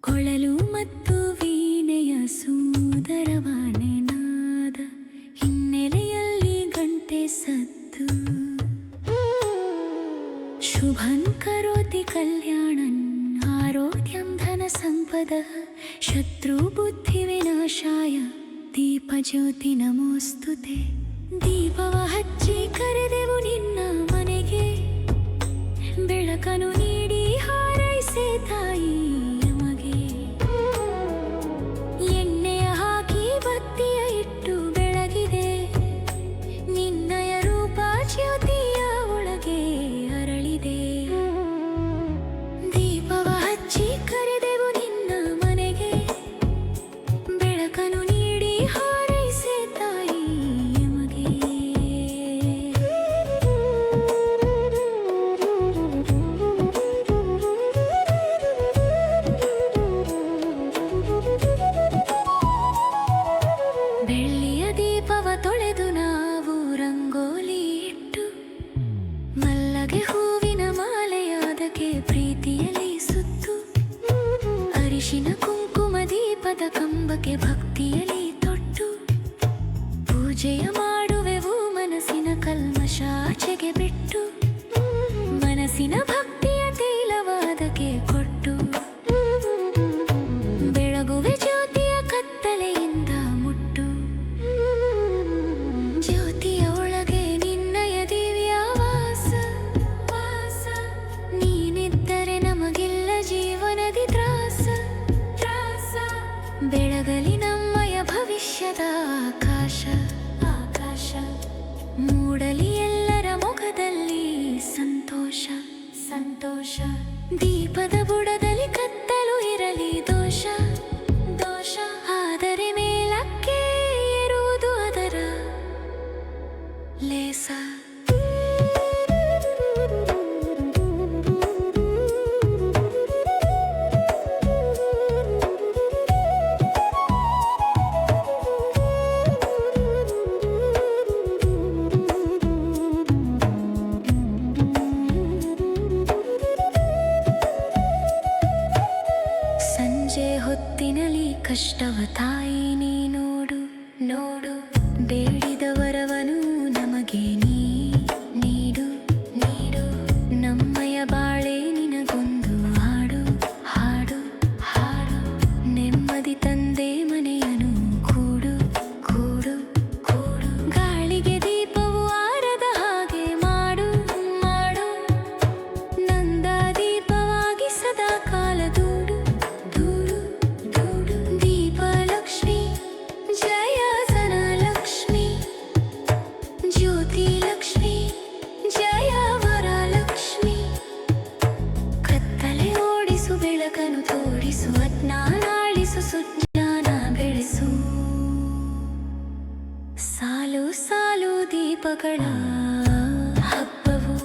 ಕೊಳಲು ಮತ್ತು ವೀಣೆಯ ಸುಂದರವಾಣೆ ನಾದ, ಹಿನ್ನೆಲೆಯಲ್ಲಿ ಗಂಟೆ ಸದ್ದು. ಶುಭನ್ ಕರೋತಿ ಕಲ್ಯಾಣನ್ ಆರೋಗ್ಯಂ ಧನ ಸಂಪದ, ಶತ್ರು ಬುದ್ಧಿ ವಿನಾಶಾಯ ದೀಪ ಜ್ಯೋತಿ ನಮೋಸ್ತುತೆ. ದೀಪವ ಹಚ್ಚಿ ಕರೆದೆವು ನಿನ್ನ ಮನೆಗೆ, ಬೆಳಕನ್ನು ನೀಡಿ ಹಾರೈಸೆ ತಾಯಿ. ಎಣ್ಣೆಯ ಹಾಕಿ ಬತ್ತಿಯ ಇಟ್ಟು ಬೆಳಗಿದೆ, ನಿನ್ನಯ ರೂಪ ಜ್ಯೋತಿಯ ಒಳಗೆ ಅರಳಿದೆ. ದೀಪವ ಹಚ್ಚಿ ಕರೆದೆವು ನಿನ್ನ ಮನೆಗೆ, ಬೆಳಕನ್ನು ನೀಡಿ ಹಾರೈಸೆ ತಾಯಿ ಎಮಗೆ. ಬೆಳ್ಳಿಯ ದೀಪವ ತೊಳೆದು ನಾವು ರಂಗೋಲಿ ಇಟ್ಟು, ಮಲ್ಲಗೆ ಹೂವಿನ ಮಾಲೆಯಾದಕ್ಕೆ ಪ್ರೀತಿಯಲ್ಲಿ ಸುತ್ತು. ಅರಿಶಿನ ಕುಂಕುಮ ದೀಪದ ಕಂಬಕ್ಕೆ ಭಕ್ತಿಯಲ್ಲಿ ತೊಟ್ಟು, ಪೂಜೆಯ ಮಾಡುವೆವು ಮನಸ್ಸಿನ ಕಲ್ಮಶಾಚೆಗೆ ಬಿಟ್ಟು. ಮನಸ್ಸಿನ ಭಕ್ತಿಯ ತೈಲವಾದಕ್ಕೆ ಕೊಟ್ಟು, ಬೆಳಗುವೆ ಜ್ಯೋತಿಯ ಕತ್ತಲೆಯಿಂದ ಮುಟ್ಟು. ಜ್ಯೋತಿಯ ಒಳಗೆ ನಿನ್ನಯ ದಿವ್ಯ ವಾಸ, ನೀನಿದ್ದರೆ ನಮಗಿಲ್ಲ ಜೀವನದಿ ತ್ರಾಸ. ಬೆಳಗಲಿ ನಮ್ಮಯ ಭವಿಷ್ಯದ ಆಕಾಶ, ಮೂಡಲಿ ಎಲ್ಲರ ಮುಖದಲ್ಲಿ ಸಂತೋಷ. ದೀಪದ ಬುಡದಲ್ಲಿ ಕತ್ತಲು ಇರಲಿ ದೋಷ, ಆದರೆ ಮೇಲಕ್ಕೆ ಏರುವುದು ಅದರ ಲೇಸ. ಸಂಜೆ ಹೊತ್ತಿನಲ್ಲಿ ಕಷ್ಟವ ತಾಯಿ ನೀ ನೋಡು, ಬೇಡಿದ ವರವನು ನಮಗೆ ನೀಡು. ನಮ್ಮಯ ಬಾಳೆ ನಿನಗೊಂದು ಹಾಡು, ನೆಮ್ಮದಿ ತಂದೆ ಮನೆಯನು ಕೂಡು. ಗಾಳಿಗೆ ದೀಪವು ಆರದ ಹಾಗೆ ಮಾಡು, ನಂದ ದೀಪವಾಗಿ ಸದಾ ಕಾಲ ದೂಡು. ದೀಪಲಕ್ಷ್ಮಿ ಜಯ ಧನಲಕ್ಷ್ಮಿ, ಜ್ಯೋತಿಲಕ್ಷ್ಮಿ ಜಯ ವರಲಕ್ಷ್ಮಿ. ಕತ್ತಲೆ ಓಡಿಸು, ಬೆಳಕನ್ನು ತೋರಿಸು, ಅಜ್ಞಾನ ಅಳಿಸು, ಸುಜ್ಞಾನ ಬೆಳೆಸು. ಸಾಲು ದೀಪಗಳ ಹಬ್ಬವು